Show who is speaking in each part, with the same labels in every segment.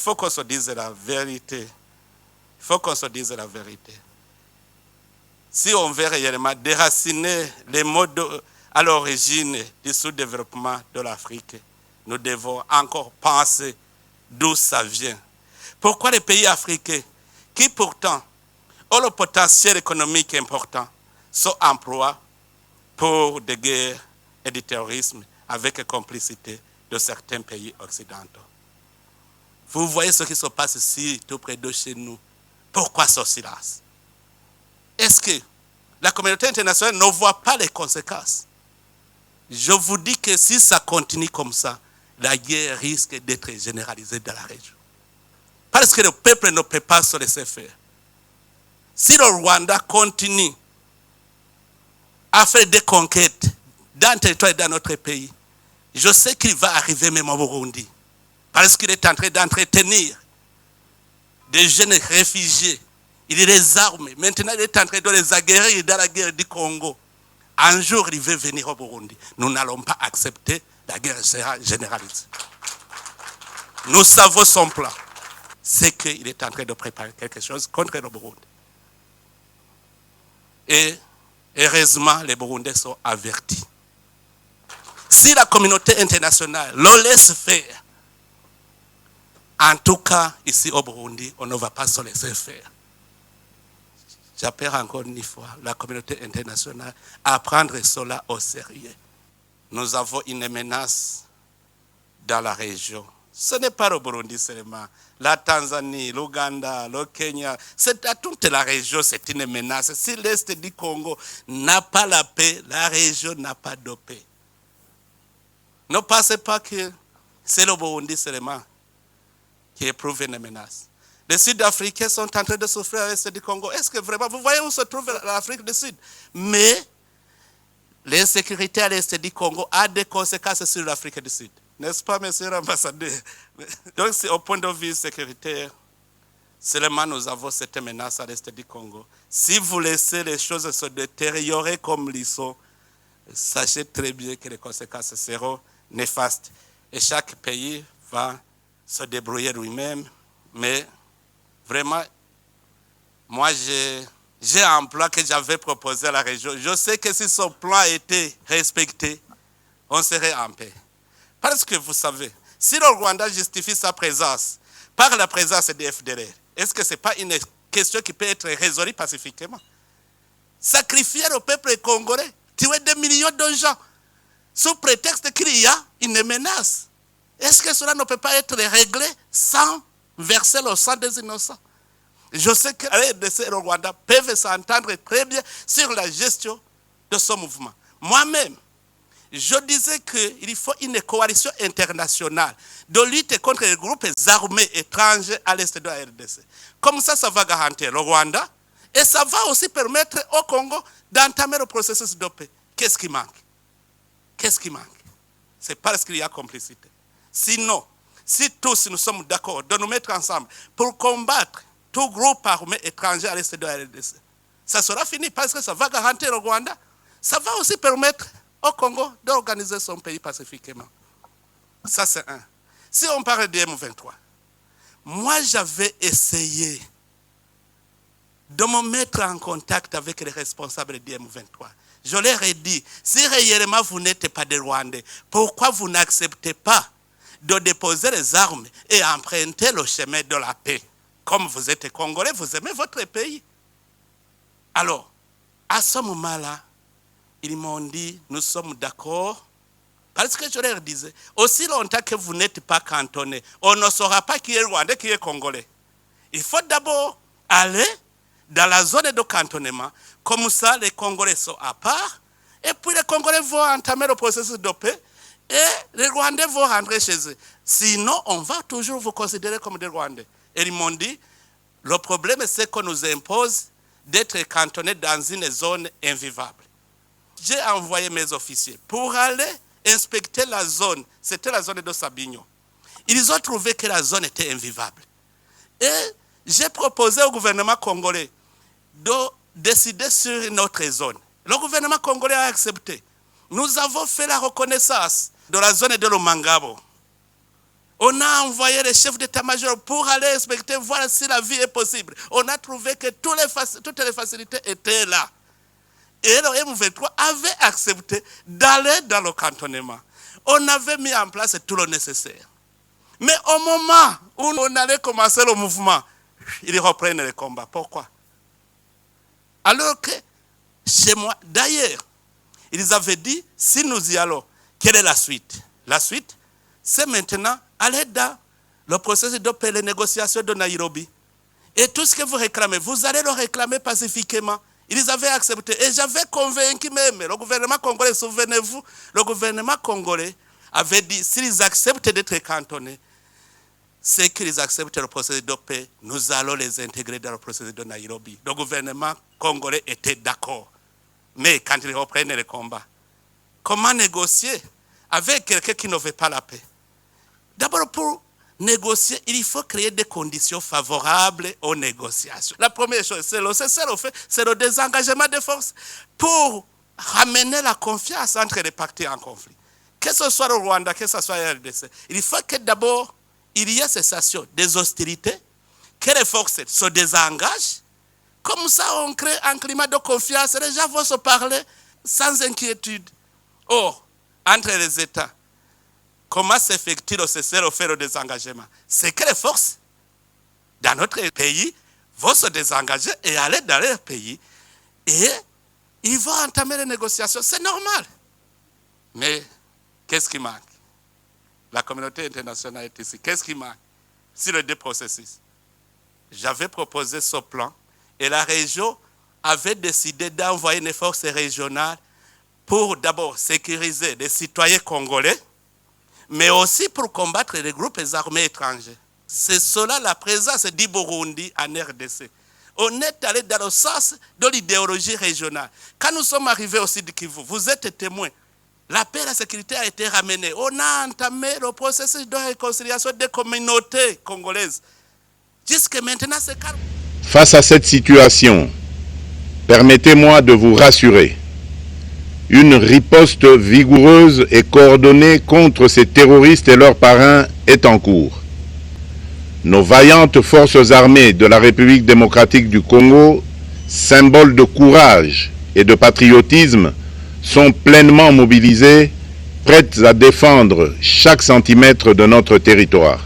Speaker 1: faut qu'on se dise la vérité. Il faut qu'on se dise la vérité. Si on veut réellement déraciner les modes à l'origine du sous-développement de l'Afrique, nous devons encore penser d'où ça vient. Pourquoi les pays africains, qui pourtant ont le potentiel économique important, sont employés pour des guerres et du terrorisme avec la complicité de certains pays occidentaux? Vous voyez ce qui se passe ici, tout près de chez nous. Pourquoi ce silence? Est-ce que la communauté internationale ne voit pas les conséquences? Je vous dis que si ça continue comme ça, la guerre risque d'être généralisée dans la région. Parce que le peuple ne peut pas se laisser faire. Si le Rwanda continue à faire des conquêtes dans le territoire et dans notre pays, je sais qu'il va arriver même au Burundi. Parce qu'il est en train d'entretenir des jeunes réfugiés. Il les arme. Maintenant, il est en train de les aguerrir dans la guerre du Congo. Un jour, il veut venir au Burundi. Nous n'allons pas accepter la guerre généralisée. Nous savons son plan. C'est qu'il est en train de préparer quelque chose contre le Burundi. Et heureusement, les Burundais sont avertis. Si la communauté internationale le laisse faire, en tout cas, ici au Burundi, on ne va pas se laisser faire. J'appelle encore une fois la communauté internationale à prendre cela au sérieux. Nous avons une menace dans la région. Ce n'est pas le Burundi seulement. La Tanzanie, l'Ouganda, le Kenya, c'est à toute la région, c'est une menace. Si l'Est du Congo n'a pas la paix, la région n'a pas de paix. Ne pensez pas que c'est le Burundi seulement qui éprouve une menace. Les Sud-Africains sont en train de souffrir à l'Est du Congo. Est-ce que vraiment, vous voyez où se trouve l'Afrique du Sud? Mais l'insécurité à l'Est du Congo a des conséquences sur l'Afrique du Sud. N'est-ce pas, monsieur l'ambassadeur? Donc, au point de vue sécuritaire, seulement nous avons cette menace à l'Est du Congo. Si vous laissez les choses se détériorer comme ils sont, sachez très bien que les conséquences seront néfastes. Et chaque pays va se débrouiller lui-même. Mais vraiment, moi, j'ai un plan que j'avais proposé à la région. Je sais que si ce plan était respecté, on serait en paix. Parce que vous savez, si le Rwanda justifie sa présence par la présence des FDLR, est-ce que ce n'est pas une question qui peut être résolue pacifiquement? Sacrifier le peuple congolais, tuer des millions de gens, sous prétexte qu'il y a une menace. Est-ce que cela ne peut pas être réglé sans verser le sang des innocents? Je sais que la RDC et le Rwanda peuvent s'entendre très bien sur la gestion de ce mouvement. Moi-même, je disais qu'il faut une coalition internationale de lutte contre les groupes armés étrangers à l'est de la RDC. Comme ça, ça va garantir le Rwanda et ça va aussi permettre au Congo d'entamer le processus de paix. Qu'est-ce qui manque? Qu'est-ce qui manque? C'est parce qu'il y a complicité. Sinon, si tous nous sommes d'accord de nous mettre ensemble pour combattre tout groupe armé étranger à l'est de la RDC, ça sera fini parce que ça va garantir le Rwanda. Ça va aussi permettre au Congo d'organiser son pays pacifiquement. Ça, c'est un. Si on parle de M23, moi, j'avais essayé de me mettre en contact avec les responsables du M23. Je leur ai dit, si réellement vous n'êtes pas des Rwandais, pourquoi vous n'acceptez pas de déposer les armes et emprunter le chemin de la paix? Comme vous êtes Congolais, vous aimez votre pays. Alors, à ce moment-là, ils m'ont dit, nous sommes d'accord, parce que je leur disais, aussi longtemps que vous n'êtes pas cantonnés, on ne saura pas qui est Rwandais, qui est Congolais. Il faut d'abord aller dans la zone de cantonnement, comme ça les Congolais sont à part, et puis les Congolais vont entamer le processus de paix, et les Rwandais vont rentrer chez eux. Sinon, on va toujours vous considérer comme des Rwandais. Et ils m'ont dit, le problème c'est qu'on nous impose d'être cantonnés dans une zone invivable. J'ai envoyé mes officiers pour aller inspecter la zone. C'était la zone de Sabignon. Ils ont trouvé que la zone était invivable. Et j'ai proposé au gouvernement congolais de décider sur une autre zone. Le gouvernement congolais a accepté. Nous avons fait la reconnaissance de la zone de Lomangabo. On a envoyé les chefs d'état-major pour aller inspecter, voir si la vie est possible. On a trouvé que toutes les facilités étaient là. Et le M23 avait accepté d'aller dans le cantonnement. On avait mis en place tout le nécessaire. Mais au moment où on allait commencer le mouvement, ils reprennent le combat. Pourquoi? Alors que chez moi, d'ailleurs, ils avaient dit, si nous y allons, quelle est la suite? La suite, c'est maintenant aller dans le processus de paix, les négociations de Nairobi. Et tout ce que vous réclamez, vous allez le réclamer pacifiquement. Ils avaient accepté. Et j'avais convaincu même le gouvernement congolais, souvenez-vous, le gouvernement congolais avait dit, s'ils acceptent d'être cantonnés, c'est qu'ils acceptent le processus de paix, nous allons les intégrer dans le processus de Nairobi. Le gouvernement congolais était d'accord. Mais quand ils reprennent le combat, comment négocier avec quelqu'un qui ne veut pas la paix? D'abord, pour négocier, il faut créer des conditions favorables aux négociations. La première chose, c'est le désengagement des forces pour ramener la confiance entre les partis en conflit. Que ce soit le Rwanda, que ce soit la RDC, il faut que d'abord, il y ait cessation des hostilités, que les forces se désengagent. Comme ça, on crée un climat de confiance. Les gens vont se parler sans inquiétude. Or, entre les États, comment s'effectue le cessez-le-feu, le désengagement? C'est que les forces dans notre pays vont se désengager et aller dans leur pays. Et ils vont entamer les négociations. C'est normal. Mais qu'est-ce qui manque? La communauté internationale est ici. Qu'est-ce qui manque sur les deux processus? J'avais proposé ce plan et la région avait décidé d'envoyer une force régionale pour d'abord sécuriser les citoyens congolais, mais aussi pour combattre les groupes armés étrangers. C'est cela la présence du Burundi en RDC. On est allé dans le sens de l'idéologie régionale. Quand nous sommes arrivés au Sud Kivu, vous êtes témoins. La paix et la sécurité a été ramenée. On a entamé le processus de réconciliation des communautés congolaises. Jusque maintenant, c'est calme.
Speaker 2: Face à cette situation, permettez-moi de vous rassurer. Une riposte vigoureuse et coordonnée contre ces terroristes et leurs parrains est en cours. Nos vaillantes forces armées de la République démocratique du Congo, symboles de courage et de patriotisme, sont pleinement mobilisées, prêtes à défendre chaque centimètre de notre territoire.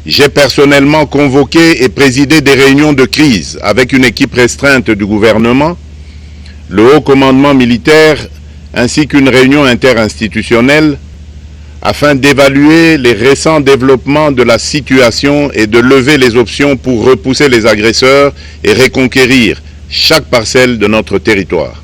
Speaker 2: J'ai personnellement convoqué et présidé des réunions de crise avec une équipe restreinte du gouvernement, le haut commandement militaire ainsi qu'une réunion interinstitutionnelle afin d'évaluer les récents développements de la situation et de lever les options pour repousser les agresseurs et reconquérir chaque parcelle de notre territoire.